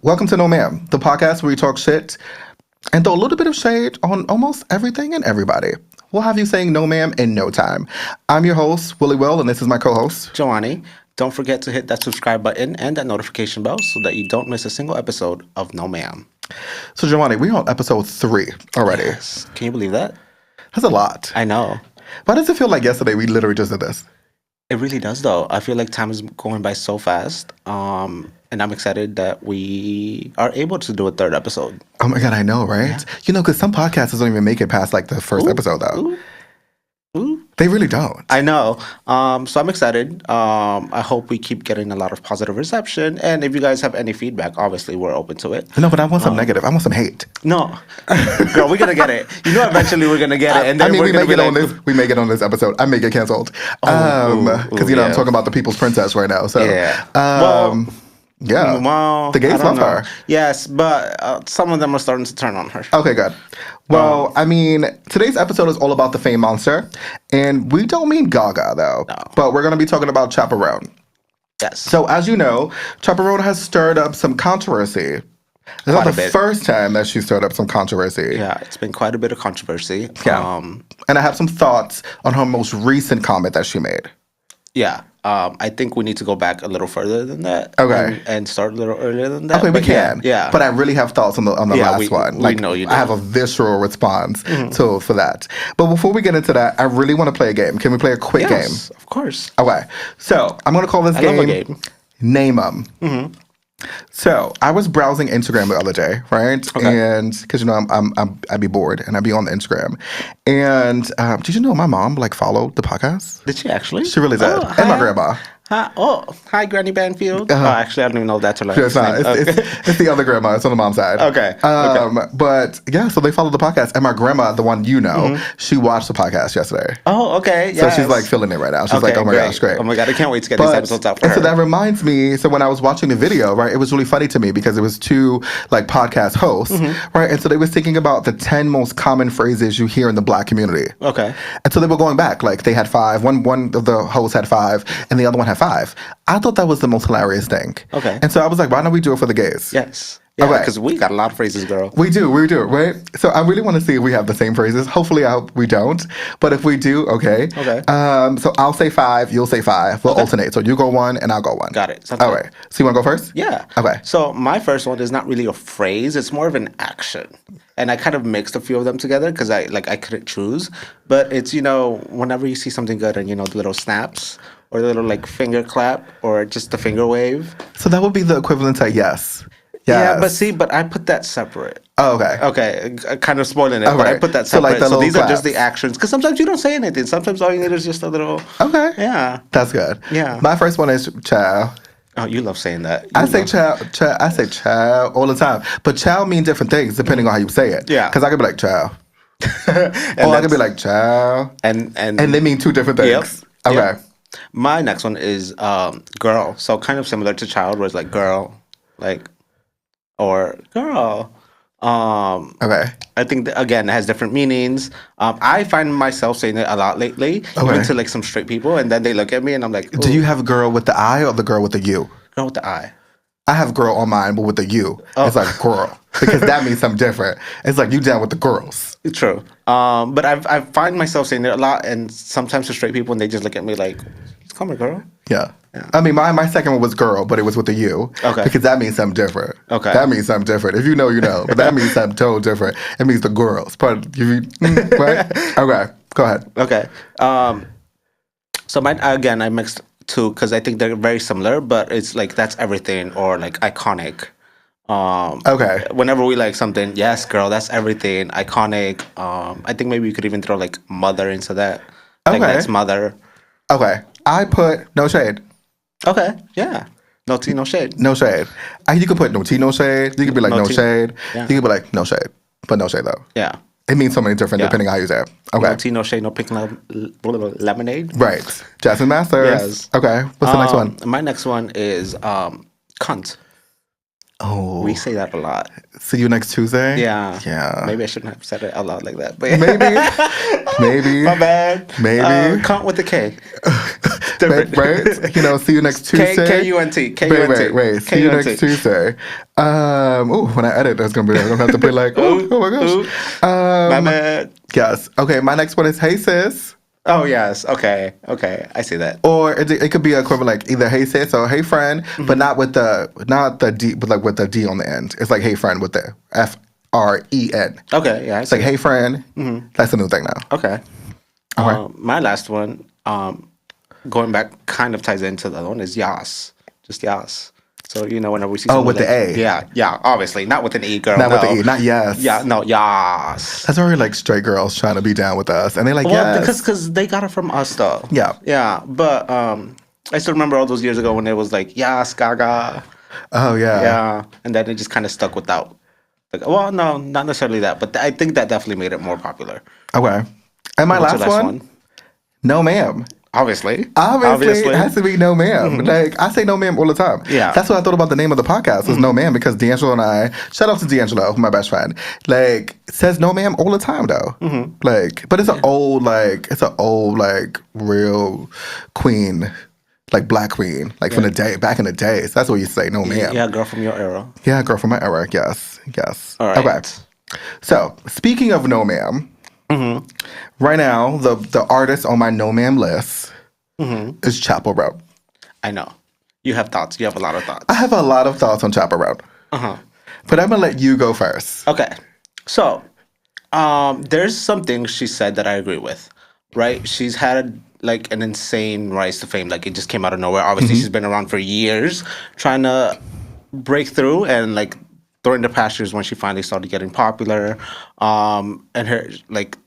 Welcome to No MAAM, the podcast where we talk shit and throw a little bit of shade on almost everything and everybody. We'll have you saying no ma'am in no time. I'm your host, Willy Will, and this is my co-host, Jhoany. Don't forget to hit that subscribe button and that notification bell so that you don't miss a single episode of No MAAM. So, Jhoany, we're on episode 3 already. Yes. Can you believe that? That's a lot. I know. Why does it feel like yesterday we literally just did this? It really does, though. I feel like time is going by so fast. And I'm excited that we are able to do a third episode. Oh my God, I know, right? Yeah. You know, because some podcasts don't even make it past like the first episode, though. Ooh. They really don't. I know. So I'm excited. I hope we keep getting a lot of positive reception. And if you guys have any feedback, obviously we're open to it. No, but I want some negative. I want some hate. No. Girl, we're going to get it. You know eventually we're going to get it. And then we may get on this. We may get on this episode. I may get canceled. Because, I'm talking about the People's Princess right now. So, yeah. Well, the gays love her. Yes, but some of them are starting to turn on her. Okay, good. Well, today's episode is all about the fame monster. And we don't mean Gaga, though. No. But we're going to be talking about Chappell Roan. Yes. So, as you know, Chappell Roan has stirred up some controversy. It's not the first time that she stirred up some controversy. Yeah, it's been quite a bit of controversy. Yeah. And I have some thoughts on her most recent comment that she made. Yeah. I think we need to go back a little further than that. Okay. And start a little earlier than that. Okay, we can. Yeah. But I really have thoughts on the last one. We know you do. I have a visceral response for that. But before we get into that, I really want to play a game. Can we play a quick game? Yes, of course. Okay. So I'm going to call this game, love a game. Name MAAM. So I was browsing Instagram the other day, right? Okay. And because I'd be bored and I'd be on the Instagram. And did you know my mom followed the podcast? Did she actually? She really did. And my grandma. Hi, Granny Banfield. Actually, I don't even know that's her last It's not. It's the other grandma. It's on the mom's side. Okay. But yeah, so they followed the podcast, and my grandma, the one she watched the podcast yesterday. Oh, okay. So she's feeling it right now. She's like, oh my gosh, great. Oh my God, I can't wait to get these episodes out for her. So that reminds me. So when I was watching the video, right, it was really funny to me because it was two podcast hosts, right, and so they were thinking about the 10 most common phrases you hear in the Black community. Okay. And so they were going back. They had 5. One of the hosts had 5, and the other one had 5. I thought that was the most hilarious thing. Okay. And so I was like, why don't we do it for the gays? Yes. Yeah, because we got a lot of phrases, girl. We do, right? So I really want to see if we have the same phrases. Hopefully we don't. But if we do, okay. Okay. So I'll say 5, you'll say 5. We'll alternate. So you go 1 and I'll go 1. Got it. All right. So you want to go first? Yeah. Okay. So my first one is not really a phrase. It's more of an action. And I kind of mixed a few of them together because I couldn't choose. But it's, whenever you see something good and, the little snaps or the little finger clap or just the finger wave. So that would be the equivalent to yes. Yeah, but I put that separate. Oh, okay. Okay, kind of spoiling it, but I put that separate. So these are just the actions. Because sometimes you don't say anything. Sometimes all you need is just a little... Okay. Yeah. That's good. Yeah. My first one is chow. Oh, you love saying that. I say chow all the time. But chow mean different things depending on how you say it. Yeah. Because I could be like chow. Or I could be like chow. And they mean 2 different things. Yep. Okay. Yep. My next one is girl. So kind of similar to child, where it's girl, or girl. Okay. I think again it has different meanings. I find myself saying it a lot lately, even to some straight people, and then they look at me and I'm like, ooh. Do you have girl with the I or the girl with the U? Girl with the I. I have girl on mine, but with the U. It's like girl. Because that means something different. It's like you down with the girls. True. But I find myself saying it a lot, and sometimes to straight people, and they just look at me like, come here, girl. Yeah. I mean, my second one was girl, but it was with the U. Okay. Because that means something different. Okay. That means something different. If you know, you know. But that means something totally different. It means the girls. Right? Okay. Go ahead. Okay. So mine, again, I mixed 2 because I think they're very similar, but it's that's everything or iconic. Okay. Whenever we something, yes, girl, that's everything. Iconic. I think maybe you could even throw mother into that. Okay. That's mother. Okay. I put no shade. Okay. Yeah. No tea, no shade. No shade. You could put no tea, no shade. You could be like no shade. Yeah. You could be like no shade. But no shade though. Yeah. It means so many different depending on how you say it. Okay. No tea, no shade, no pink lemonade. Right. Jasmine Masters. Yes. Okay. What's the next one? My next one is cunt. Oh. We say that a lot. See you next Tuesday? Yeah. Yeah. Maybe I shouldn't have said it out loud like that. But Maybe. My bad. Maybe. Cunt with a K. Different. Right? You know, see you next Tuesday. K-U-N-T. K-U-N-T. Wait. See you next Tuesday. When I edit, I'm gonna have to be like, oh my gosh. My bad. Yes. Okay, my next one is hey sis. Oh yes. Okay. I see that. Or it could be equivalent like either hey sis or hey friend, but not the D, but like with the D on the end. It's like hey friend with the FREN. Okay, yeah. It's like hey friend. That's a new thing now. Okay. All right. My last one, going back, kind of ties into the other one, is yas. Just yas. So, you know, whenever we see with the A. Yeah, obviously. Not with an E, girl. Not with the E, not yes. Yeah, no, yas. That's already like straight girls trying to be down with us. And they're like, yes. Because they got it from us, though. Yeah. Yeah, but I still remember all those years ago when it was like, yas, gaga. Oh, yeah. Yeah, and then it just kind of stuck without. Like, well, no, not necessarily that, but I think that definitely made it more popular. Okay. And my What's last your one? No ma'am. Obviously, it has to be no ma'am. Like, I say no ma'am all the time. Yeah. That's what I thought about the name of the podcast was no ma'am, because D'Angelo and I, shout out to D'Angelo, my best friend, like, says no ma'am all the time though. Like, but it's an old, real queen, like black queen, like from the day, back in the days. That's what you say, no ma'am. Yeah, girl from your era. Yeah, girl from my era, yes. All right. Okay. So, speaking of no ma'am, right now, the artist on my no ma'am list is Chappell Roan. I know. You have thoughts. You have a lot of thoughts. I have a lot of thoughts on Chappell Roan. But I'm going to let you go first. Okay. So, there's some things she said that I agree with, right? She's had like an insane rise to fame. Like, it just came out of nowhere. Obviously, she's been around for years trying to break through, and like during the past years when she finally started getting popular, and her, like,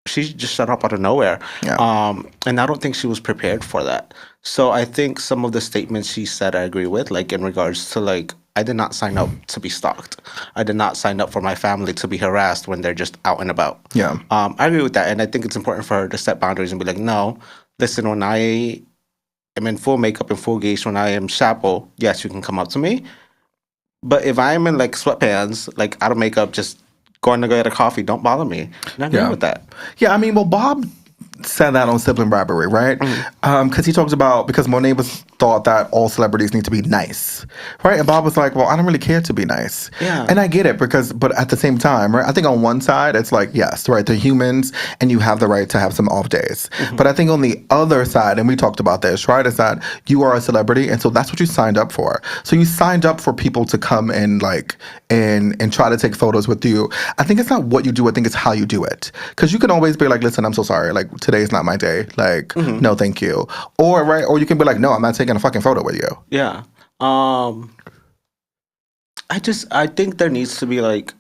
she just shut up out of nowhere. Yeah. And I don't think she was prepared for that. So I think some of the statements she said I agree with, like in regards to like, I did not sign up to be stalked. I did not sign up for my family to be harassed when they're just out and about. Yeah. I agree with that. And I think it's important for her to set boundaries and be like, no, listen, when I am in full makeup and full gauge, when I am Chappell, yes, you can come up to me. But if I'm in like sweatpants, like out of makeup, just going to go get a coffee, don't bother me. And I agree with that. Yeah, I mean, well, Bob said that on Sibling Bribery, right? Because he talks about, because Monet was thought that all celebrities need to be nice, right? And Bob was like, well, I don't really care to be nice. Yeah. And I get it, but at the same time, right? I think on one side, it's like, yes, right, they're humans and you have the right to have some off days. But I think on the other side, and we talked about this, right, is that you are a celebrity, and so that's what you signed up for. So you signed up for people to come and like, and try to take photos with you. I think it's not what you do, I think it's how you do it. Because you can always be like, listen, I'm so sorry, like, today's not my day. Like, no, thank you. Or, right, or you can be like, no, I'm not taking a fucking photo with you. Yeah. I think there needs to be like,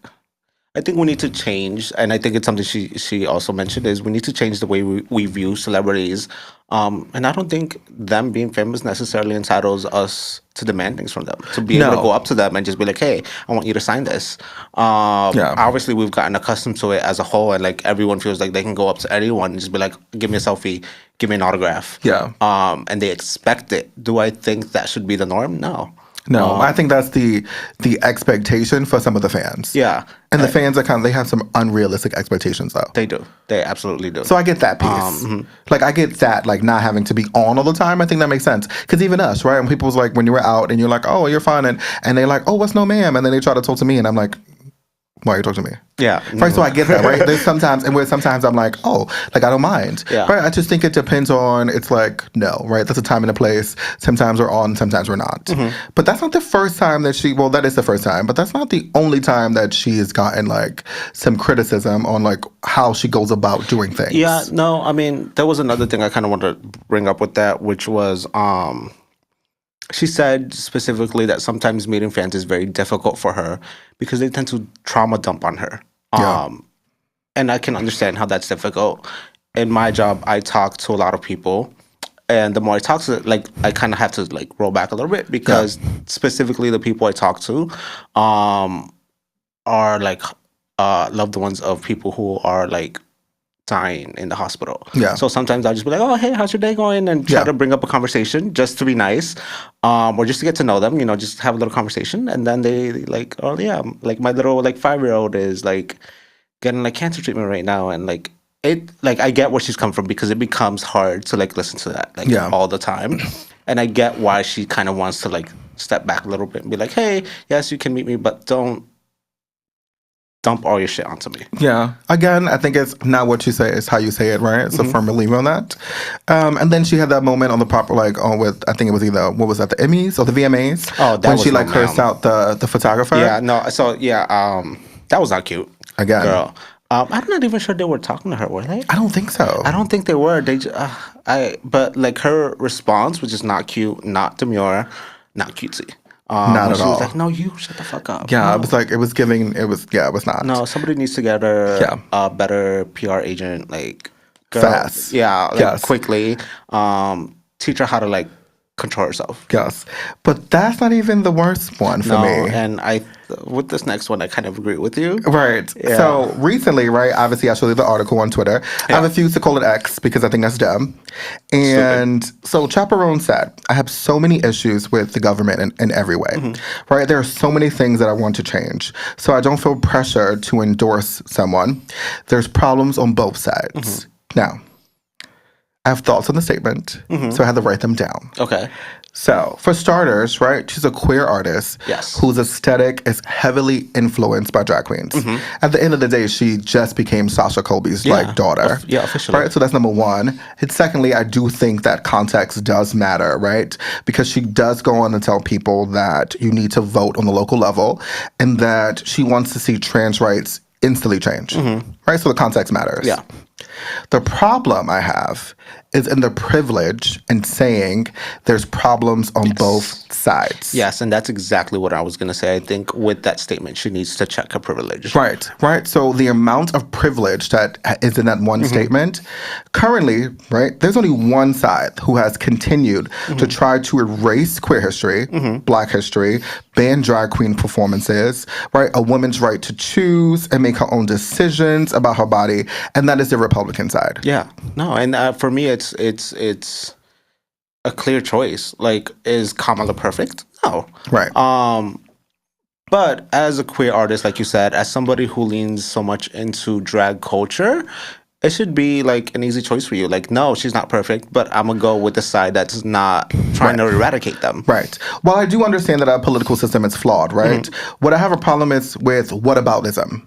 I think we need to change, and I think it's something she also mentioned, is we need to change the way we view celebrities. And I don't think them being famous necessarily entitles us to demand things from them. To be able to go up to them and just be like, hey, I want you to sign this. Obviously, we've gotten accustomed to it as a whole, and like everyone feels like they can go up to anyone and just be like, give me a selfie, give me an autograph. Yeah. And they expect it. Do I think that should be the norm? No. No, I think that's the expectation for some of the fans. Yeah. And the fans are they have some unrealistic expectations though. They do. They absolutely do. So I get that piece. Like I get that, like not having to be on all the time. I think that makes sense. Because even us, right? When people was like, when you were out and you're like, oh, you're fine. And they're like, oh, what's no ma'am? And then they try to talk to me and I'm like, why are you talking to me? Yeah. Right, so I get that, right? There's sometimes I'm like, oh, like I don't mind. Yeah. Right? I just think it depends on, it's like, no, right? That's a time and a place. Sometimes we're on, sometimes we're not. But that's not the first time that that is the first time, but that's not the only time that she has gotten like some criticism on like how she goes about doing things. Yeah, no, I mean, there was another thing I kind of wanted to bring up with that, which was, she said specifically that sometimes meeting fans is very difficult for her because they tend to trauma dump on her. And I can understand how that's difficult. In my job, I talk to a lot of people. And the more I talk to, like, I kind of have to, like, roll back a little bit because specifically the people I talk to are, like, loved ones of people who are, like, dying in the hospital. Yeah. So sometimes I'll just be like, oh, hey, how's your day going? And try to bring up a conversation just to be nice, or just to get to know them, you know, just have a little conversation. And then they like, oh, yeah, like my little like 5-year-old is like getting like cancer treatment right now. And like, like I get where she's come from because it becomes hard to like listen to that like all the time, and I get why she kind of wants to like step back a little bit and be like, hey, yes, you can meet me, but don't dump all your shit onto me. Yeah. Again, I think it's not what you say, it's how you say it, right? So firm believer on that. And then she had that moment on the proper, like, with, I think it was either, what was that, the Emmys or the VMAs? Oh, that when was she, like, cursed out the photographer. Yeah, no, so, that was not cute. Again. Girl. I'm not even sure they were talking to her, were they? I don't think so. I don't think they were. They just, but, like, her response was just not cute, not demure, not cutesy. Not at she all. was like, no, you shut the fuck up. Yeah, no. it was like, it was not. No, somebody needs to get her a better PR agent, like, girl, Fast. Yeah, like, quickly. Teach her how to, like, control herself. Yes. But that's not even the worst one for me. And with this next one, I kind of agree with you. Right. Yeah. So recently, right, obviously I showed you the article on Twitter. I refuse to call it X because I think that's dumb. And so Chappell Roan said, I have so many issues with the government in every way. Right? There are so many things that I want to change. So I don't feel pressure to endorse someone. There's problems on both sides. Now, I have thoughts on the statement, so I had to write them down. Okay. So, for starters, right, she's a queer artist whose aesthetic is heavily influenced by drag queens. At the end of the day, she just became Sasha Colby's like daughter. Officially. Right, so that's number one. And secondly, I do think that context does matter, right? Because she does go on to tell people that you need to vote on the local level and that she wants to see trans rights instantly change. Right, so the context matters. Yeah. The problem I have is in the privilege and saying there's problems on both sides. Yes, and that's exactly what I was going to say. I think with that statement, she needs to check her privilege. Right. So the amount of privilege that is in that one statement, currently, right, there's only one side who has continued to try to erase queer history, Black history, ban drag queen performances, right, a woman's right to choose and make her own decisions about her body, and that is the Republican side. Yeah. No, and for me, it's a clear choice. Like, is Kamala perfect? No. Right. But as a queer artist, like you said, as somebody who leans so much into drag culture, it should be like an easy choice for you. Like, no, she's not perfect, but I'm gonna go with the side that's not trying to eradicate them. Right. While I do understand that our political system is flawed, right? What I have a problem is with whataboutism.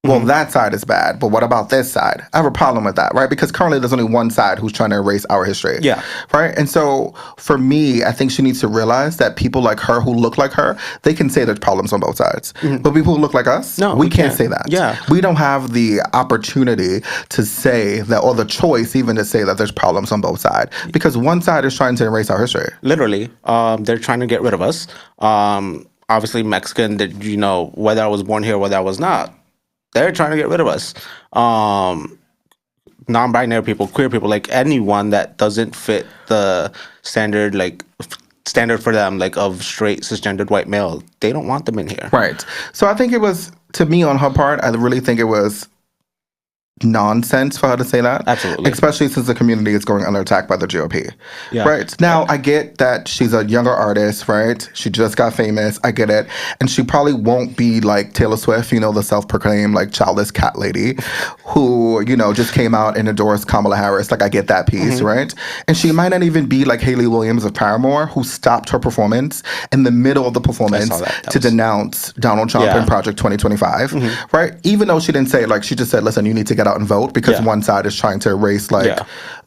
Well, that side is bad, but what about this side? I have a problem with that, right? Because currently there's only one side who's trying to erase our history. Yeah. Right? And so for me, I think she needs to realize that people like her who look like her, they can say there's problems on both sides. But people who look like us, no, we can't say that. Yeah. We don't have the opportunity to say that, or the choice even to say that there's problems on both sides. Because one side is trying to erase our history. Literally. They're trying to get rid of us. Obviously Mexican, that, you know, whether I was born here, whether I was not, they're trying to get rid of us. Non-binary people, queer people, like anyone that doesn't fit the standard, like standard for them, like of straight cisgendered white male, they don't want them in here. Right. So I think it was, to me on her part, I really think it was nonsense for her to say that. Absolutely. Especially since the community is going under attack by the GOP. Yeah. Right. Now, I get that she's a younger artist, right? She just got famous. I get it. And she probably won't be like Taylor Swift, you know, the self-proclaimed like childless cat lady who, you know, just came out and endorsed Kamala Harris. Like, I get that piece, right? And she might not even be like Hayley Williams of Paramore, who stopped her performance in the middle of the performance to denounce Donald Trump in Project 2025, right? Even though she didn't say, like, she just said, listen, you need to get out and vote because one side is trying to erase like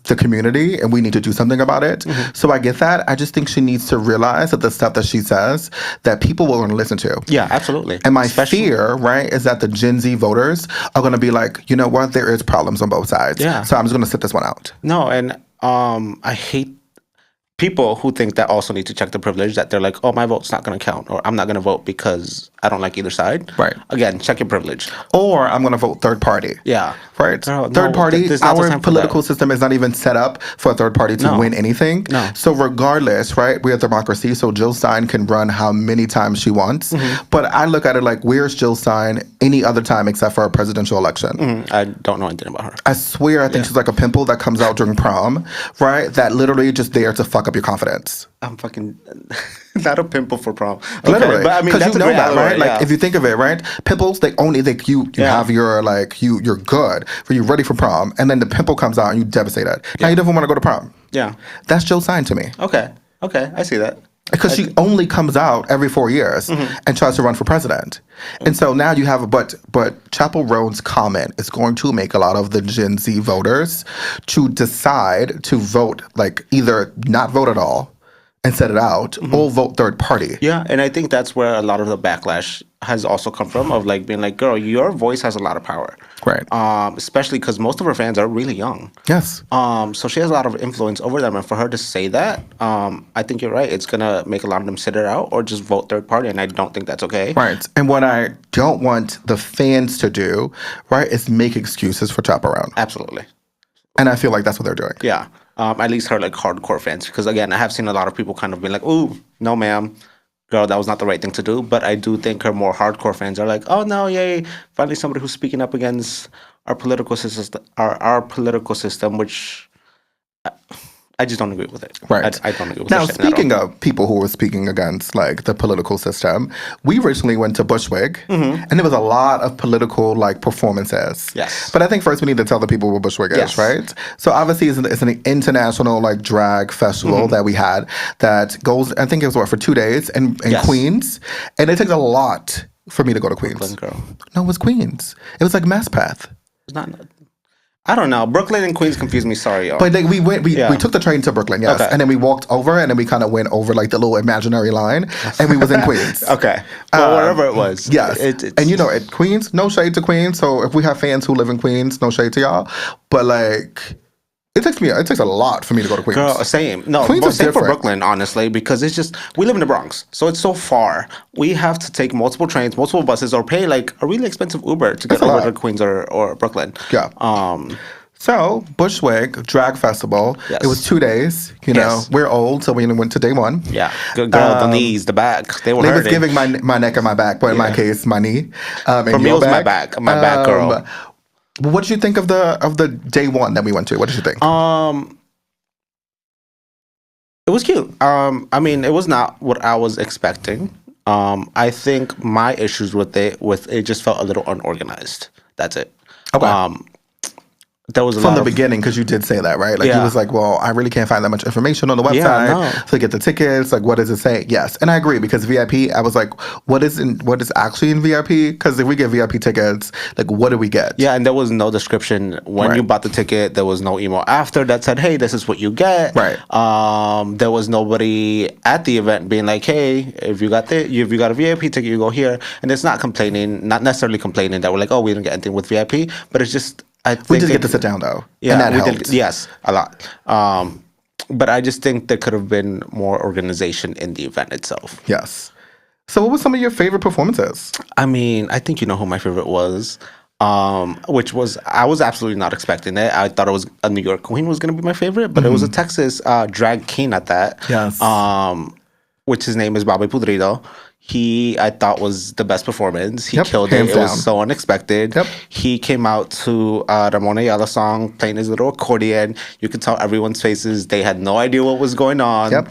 the community and we need to do something about it. So I get that. I just think she needs to realize that the stuff that she says that people will want to listen to. Yeah, absolutely. And my fear, right, is that the Gen Z voters are going to be like, you know what, there is problems on both sides. Yeah. So I'm just going to sit this one out. No, and I hate people who think that also need to check the privilege, that they're like, oh, my vote's not going to count, or I'm not going to vote because I don't like either side. Right. Again, check your privilege. Or I'm going to vote third party. Yeah. Right? Girl, third party, our political system is not even set up for a third party to win anything. No. So regardless, right, we're a democracy, so Jill Stein can run how many times she wants. But I look at it like, where's Jill Stein any other time except for a presidential election? I don't know anything about her. I swear I think she's like a pimple that comes out during prom, right? That literally just there to fuck fuck up your confidence. I'm fucking not a pimple for prom. Okay, Literally, but I mean, because that's you know that, right? yeah. Like, if you think of it, right? Pimples, they only you have your you're good, but you're ready for prom, and then the pimple comes out and you devastated. Now you don't even want to go to prom. Yeah, that's Jill's sign to me. Okay, I see that. Because she only comes out every 4 years and tries to run for president. And so now you have but Chappell Roan's comment is going to make a lot of the Gen Z voters to decide to vote, like either not vote at all and set it out or vote third party. Yeah, and I think that's where a lot of the backlash has also come from, of like being like, girl, your voice has a lot of power. Right. Especially because most of her fans are really young. Yes. So she has a lot of influence over them. And for her to say that, I think you're right. It's going to make a lot of them sit it out or just vote third party. And I don't think that's okay. Right. And what I don't want the fans to do, right, is make excuses for Chappell Roan. Absolutely. And I feel like that's what they're doing. Yeah. At least her like hardcore fans. Because again, I have seen a lot of people kind of be like, ooh, no, ma'am. Girl, that was not the right thing to do. But I do think her more hardcore fans are like, oh, no, yay. Finally somebody who's speaking up against our political system, our political system, which I just don't agree with it. Right. I don't agree with it. Now, speaking of people who were speaking against like the political system, we recently went to Bushwig, and there was a lot of political like performances. Yes. But I think first we need to tell the people what Bushwig is, right? So obviously it's an international like drag festival that we had that goes, I think it was for 2 days in Queens, and it takes a lot for me to go to Queens. Brooklyn, girl. No, it was Queens. It was like Mass Path. It's not. I don't know. Brooklyn and Queens confuse me. Sorry, y'all. But like, we took the train to Brooklyn, yes. Okay. And then we walked over and then we kind of went over like the little imaginary line and we was in Queens. Okay. Well, wherever it was. Yes. And you know, at Queens, no shade to Queens. So if we have fans who live in Queens, no shade to y'all. But like, it takes a lot for me to go to Queens. Girl, same. No, Queens is same for different. Brooklyn, honestly, because it's just, we live in the Bronx, so it's so far. We have to take multiple trains, multiple buses, or pay like a really expensive Uber to get over to Queens or Brooklyn. Yeah. So, Bushwig Drag Festival, it was 2 days. You know, we're old, so we went to day one. Yeah. Good girl, the knees, the back, they were hurting. was giving my neck and my back, but in my case, my knee. For me, it was my back, girl. What did you think of the day one that we went to? What did you think? It was cute. I mean, it was not what I was expecting. I think my issues with it just felt a little unorganized. That's it. Okay. There was from the beginning, because you did say that, right? Like, you was like, well, I really can't find that much information on the website to get the tickets. Like, what does it say? Yes. And I agree, because VIP, I was like, what is actually in VIP? Because if we get VIP tickets, like, what do we get? Yeah, and there was no description when you bought the ticket. There was no email after that said, hey, this is what you get. Right. There was nobody at the event being like, hey, if you got a VIP ticket, you go here. And it's not necessarily complaining that we're like, oh, we didn't get anything with VIP, but it's just, we did get to sit down, though. Yeah, and that we helped. did. Yes, a lot. But I just think there could have been more organization in the event itself. Yes. So what were some of your favorite performances? I mean, I think you know who my favorite was, which was, I was absolutely not expecting it. I thought it was a New York queen was going to be my favorite, but it was a Texas drag king at that. Yes. Which his name is Bobby Pudrido. I thought was the best performance. He killed it. It was so unexpected. Yep. He came out to Ramon Ayala song, playing his little accordion. You could tell everyone's faces. They had no idea what was going on. Yep.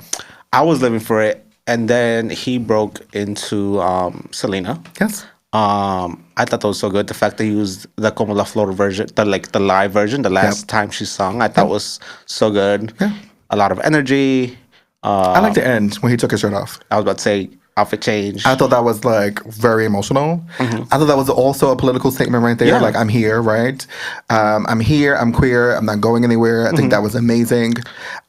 I was living for it. And then he broke into Selena. Yes. I thought that was so good. The fact that he used the Como La Flor version, the live version, the last time she sung, I thought was so good. Yeah. A lot of energy. I like the end when he took his shirt off. I was about to say, outfit change. I thought that was like very emotional. I thought that was also a political statement right there. Yeah. Like, I'm here, right? I'm here, I'm queer, I'm not going anywhere. I think that was amazing.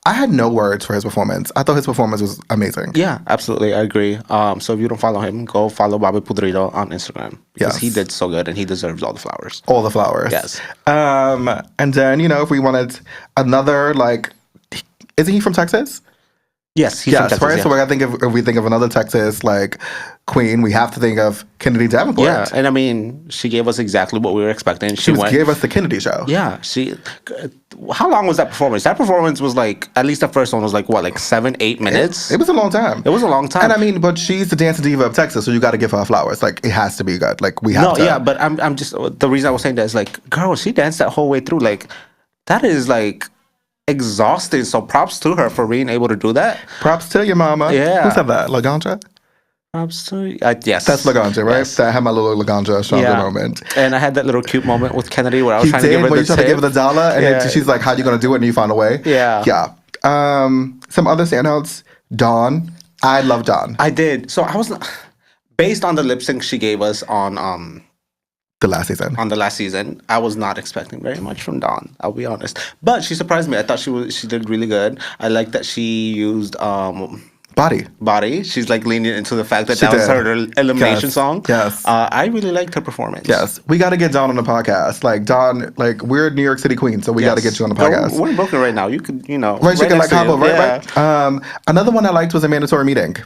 I had no words for his performance. I thought his performance was amazing. Yeah, absolutely. I agree. So if you don't follow him, go follow Bobby Pudrido on Instagram. Because he did so good and he deserves all the flowers. All the flowers. Yes. And then, if we wanted another, like, isn't he from Texas? Yes, he's from Texas, right. yeah. So I think if we think of another Texas like queen, we have to think of Kennedy Davenport. Yeah, and I mean, she gave us exactly what we were expecting. She gave us the Kennedy show. Yeah, how long was that performance? That performance was like, at least the first one was like, what, like 7-8 minutes? It was a long time. It was a long time. And I mean, but she's the dancing diva of Texas, so you got to give her flowers. Like, it has to be good. Like, we have to. Yeah, but I'm just, the reason I was saying that is like, girl, she danced that whole way through. Like, that is like exhausting. So props to her for being able to do that. Props to your mama. Yeah. Who said that? Laganja? Props to yes. That's Laganja, right? Yes. I had my little Laganja stronger moment. And I had that little cute moment with Kennedy where I was He trying to did give her when the you tried to give her the dollar, and then she's like, "How you gonna do it?" And you found a way. Yeah. Yeah. Some other standouts. Dawn. I love Dawn. I did. So I was based on the lip sync she gave us on The last season. on the last season. I was not expecting very much from Dawn. I'll be honest, but she surprised me. I thought she did really good. I like that she used body. She's like leaning into the fact that She that was did. her elimination Yes. song. Yes. I really liked her performance. Yes, we got to get Dawn on the podcast. Like Dawn, like we're New York City queen, so we got to get you on the podcast. We're in Brooklyn right now. You could, Right, she can like next to hop you. over, Yeah. right? Another one I liked was a mandatory meeting.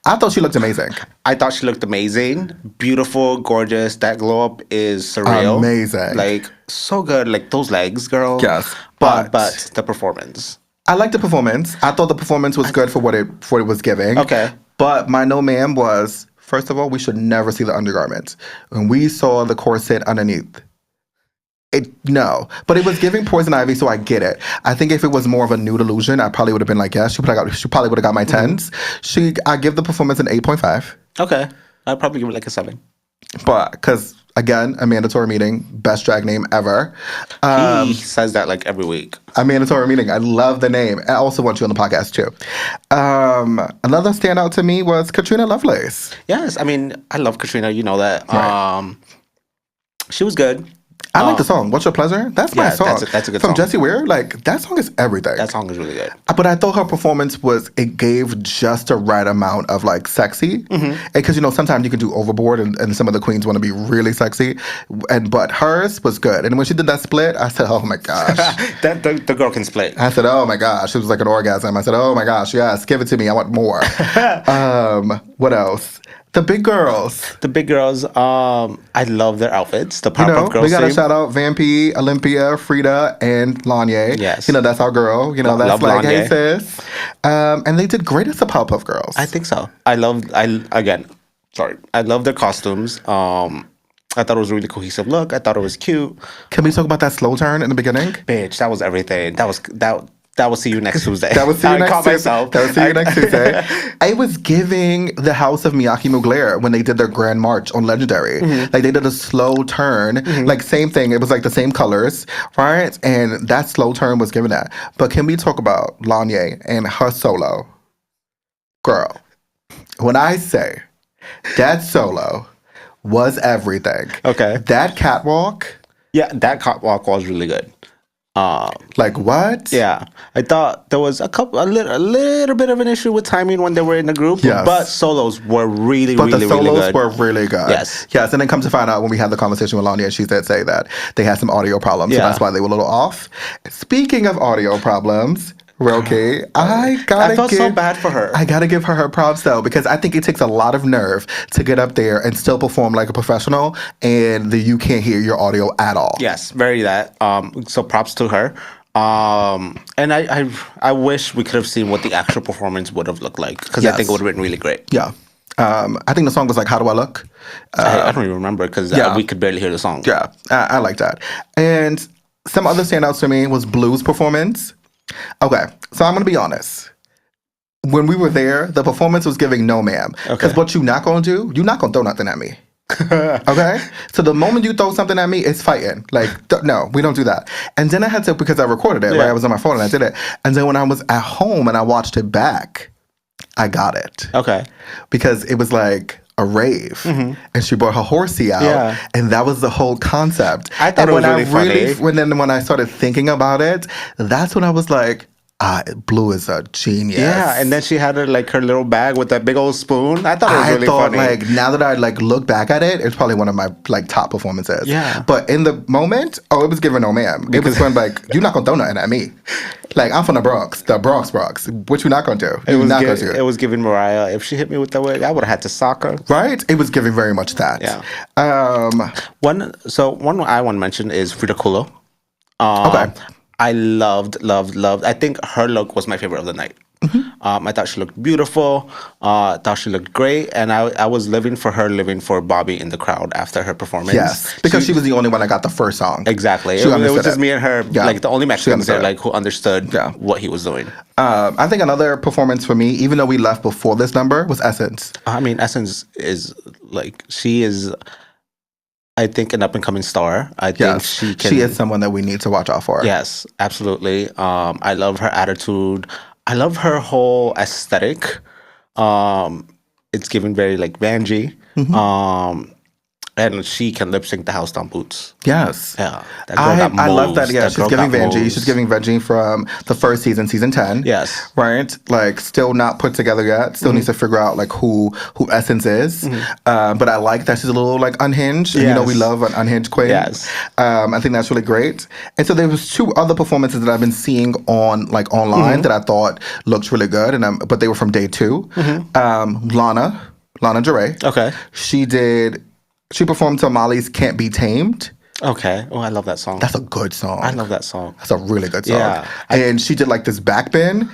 I thought she looked amazing. I thought she looked amazing, beautiful, gorgeous. That glow up is surreal, Amazing. like so good. Like those legs, girl. Yes, but but the performance. I liked the performance. I thought the performance was good for what it was giving. Okay. But my no ma'am was, first of all, we should never see the undergarments. When we saw the corset underneath, no. But it was giving Poison Ivy, so I get it. I think if it was more of a nude illusion, I probably would have been like, yes, she probably would have got my 10s. I give the performance an 8.5. Okay, I'd probably give it like a 7. But, because, again, a mandatory meeting, best drag name ever. He says that like every week. A mandatory meeting. I love the name. I also want you on the podcast, too. Another standout to me was Katrina Lovelace. Yes, I mean, I love Katrina. You know that. Right. She was good. I like the song. What's Your Pleasure? That's my song. That's a good From song. Jessie Ware, like, that song is everything. That song is really good. But I thought her performance it gave just the right amount of, like, sexy. Because, sometimes you can do overboard and some of the queens want to be really sexy. But hers was good. And when she did that split, I said, oh, my gosh. The girl can split. I said, oh, my gosh. It was like an orgasm. I said, oh, my gosh, yes, give it to me. I want more. What else? The big girls. The big girls, I love their outfits. The Powerpuff Girls we got to team. shout out Vampy, Olympia, Frida, and Lanye. Yes. That's our girl. That's love like, Lanye. hey, sis. And they did great as the Powerpuff Girls. I think so. I love their costumes. I thought it was a really cohesive look. I thought it was cute. Can we talk about that slow turn in the beginning? Bitch, that was everything. That will see you next Tuesday. That was see you I next caught Tuesday. myself. That was see you next Tuesday. It was giving the house of Miyake Mugler when they did their grand march on Legendary. Like they did a slow turn. Like same thing. It was like the same colors, right? And that slow turn was giving that. But can we talk about Lanye and her solo? Girl, when I say that solo was everything. Okay. That catwalk. Yeah, that catwalk was really good. Like what? Yeah, I thought there was a little bit of an issue with timing when they were in the group. Yes. But solos were really, But really, the solos really good. were really good. Yes. Yes, and then come to find out when we had the conversation with Lanya, she did say that they had some audio problems, so Yeah. that's why they were a little off. Speaking of audio problems, Roki, I felt so bad for her. I gotta give her props though, because I think it takes a lot of nerve to get up there and still perform like a professional, and you can't hear your audio at all. Yes, very that. So props to her. And I wish we could have seen what the actual performance would have looked like, because I think it would have been really great. Yeah. I think the song was like, How Do I Look? I don't even remember because yeah. we could barely hear the song. Yeah, I like that. And some other standouts for me was Blue's performance. Okay, so I'm going to be honest. When we were there, the performance was giving no ma'am. Because Okay. what you're not going to do, you're not going to throw nothing at me. Okay? So the moment you throw something at me, it's fighting. Like, no, we don't do that. And then I had to, because I recorded it, right? I was on my phone and I did it. And then when I was at home and I watched it back, I got it. Okay. Because it was like a rave. And she brought her horsey out. Yeah. And that was the whole concept. I thought and it was when really funny. when I started thinking about it, that's when I was like, Blue is a genius. Yeah, and then she had her little bag with that big old spoon. I thought it was really funny. Like, now that I look back at it, it's probably one of my top performances. Yeah. But in the moment, it was giving no ma'am. It was going like, you're not gonna throw nothing at me. Like, I'm from the Bronx. What you not gonna do? It was giving Mariah. If she hit me with the wig, I would have had to sock her. Right? It was giving very much that. Yeah. One I want to mention is Frida Kahlo. Okay. I loved. I think her look was my favorite of the night. I thought she looked beautiful. Thought she looked great, and I was living for her, living for Bobby in the crowd after her performance. Yes, because she was the only one that got the first song. Exactly. She It was understood just it. me and her, Yeah. like the only Mexicans there, understood it. like who understood Yeah. what he was doing. I think another performance for me, even though we left before this number, was Essence. I mean, Essence is like she is. I think an up and coming star. I think Yes, she can. she is someone that we need to watch out for. Yes, absolutely. I love her attitude. I love her whole aesthetic. It's giving very like Vanjie. And she can lip sync the house down boots. Yes. Yeah. That girl got I love moves. that. Yeah, she's girl giving got Vanjie. moves. She's giving Vanjie from the first season, season 10. Yes. Right? Like, still not put together yet. Still needs to figure out, like, who Essence is. But I like that she's a little, like, unhinged. And, you know, we Yes. love an unhinged queen. Yes. I think that's really great. And so there was 2 other performances that I've been seeing on, like, online that I thought looked really good. But they were from day 2. Lana Del Rey. Okay. She performed to Molly's Can't Be Tamed. Okay. Oh, I love that song. That's a good song. I love that song. That's a really good song. Yeah. And she did like this back bend.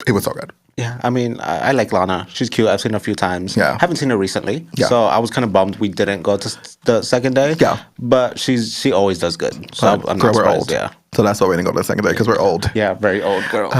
It was so good. Yeah, I mean, I like Lana. She's cute. I've seen her a few times. Yeah. Haven't seen her recently. Yeah. So I was kind of bummed we didn't go to the second day. Yeah. But she always does good. So I'm Girl, not we're surprised. old. Yeah. So that's why we didn't go to the second day, because we're old. Yeah, very old girl.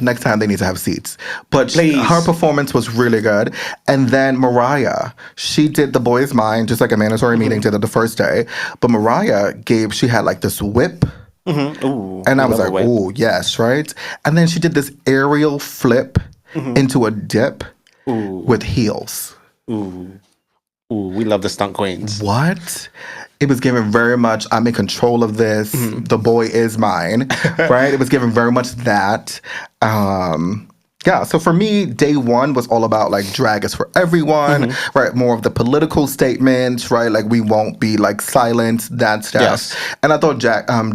Next time they need to have seats. But Please. her performance was really good. And then Mariah, she did The Boy's Mind, just like a mandatory meeting did it the first day. But Mariah she had like this whip. Ooh, And I was love like, the way- oh, yes, right? And then she did this aerial flip into a dip with heels. Ooh, we love the stunt queens. What? It was given very much, I'm in control of this. The boy is mine, right? It was given very much that. Yeah, so for me, day 1 was all about like drag is for everyone, right? More of the political statements, right? Like we won't be like silenced, that stuff. Yes. And I thought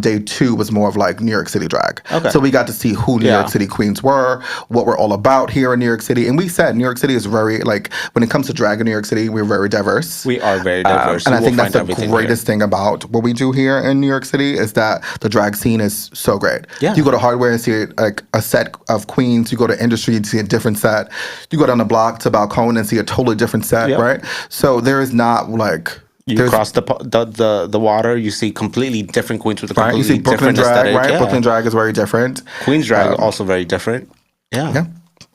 day 2 was more of like New York City drag. Okay. So we got to see who New Yeah. York City queens were, what we're all about here in New York City. And we said New York City is very, like, when it comes to drag in New York City, we're very diverse. We are very diverse. And You I think will that's find the everything greatest thing about what we do here in New York City is that the drag scene is so great. Yeah. You go to Hardware and see like a set of queens. You go to Industry and see a different set. You go down the block to Balcone and see a totally different set, Yep. right? So there is not like You cross the water, you see completely different queens with a right. You completely see Brooklyn different drag, aesthetic. right? Yeah. Brooklyn drag is very different. Queens drag also very different. Yeah. Yeah.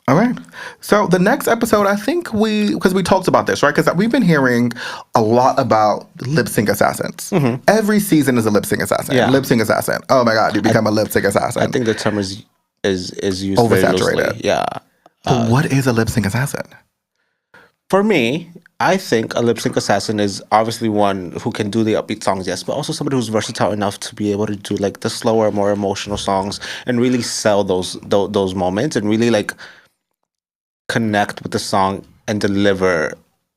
All right. So the next episode, I think because we talked about this, right? Because we've been hearing a lot about lip sync assassins. Every season is a lip sync assassin. Yeah. Lip sync assassin. Oh my God, you become a lip sync assassin. I think the term is used very Oversaturated. loosely. Yeah. But what is a lip sync assassin? For me, I think a lip sync assassin is obviously one who can do the upbeat songs, yes, but also somebody who's versatile enough to be able to do like the slower, more emotional songs and really sell those moments and really like connect with the song and deliver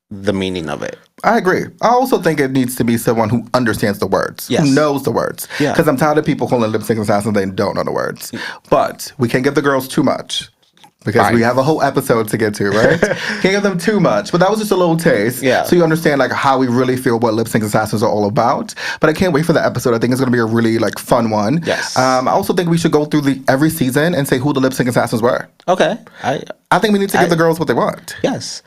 the meaning of it. I agree. I also think it needs to be someone who understands the words, Yes. who knows the words. Yeah. Because I'm tired of people calling lip sync assassins, they don't know the words. But we can't give the girls too much. Because we Right. have a whole episode to get to, right? Can't give them too much. But that was just a little taste. Yeah. So you understand like how we really feel what lip sync assassins are all about. But I can't wait for the episode. I think it's gonna be a really like fun one. Yes. I also think we should go through every season and say who the lip sync assassins were. Okay. I think we need to give the girls what they want. Yes.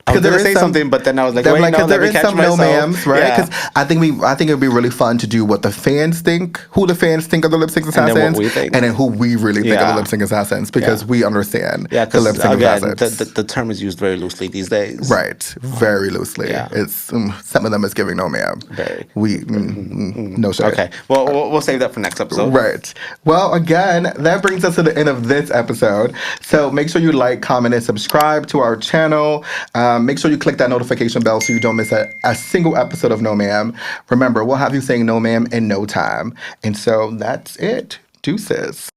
I was Because there gonna is say some- something, but then I was like, Then, wait, like, no, 'cause let there me is catch some no myself. ma'ams, right? Yeah. Because I think it would be really fun to do what the fans think, who the fans think of the lip sync then what assassons, we think. and then who we really think of Yeah. the lip sync assassins, because we understand Yeah, the because lip sync again, assassins. the term is used very loosely these days. Right, very loosely. Yeah. It's some of them is giving no ma'am. Very. No shade. Okay. Well, we'll save that for next episode. Right. Well, again, that brings us to the end of this episode. So make sure you like, comment, and subscribe to our channel. Make sure you click that notification bell so you don't miss a single episode of No Ma'am. Remember, we'll have you saying No Ma'am in no time. And so that's it. Deuces.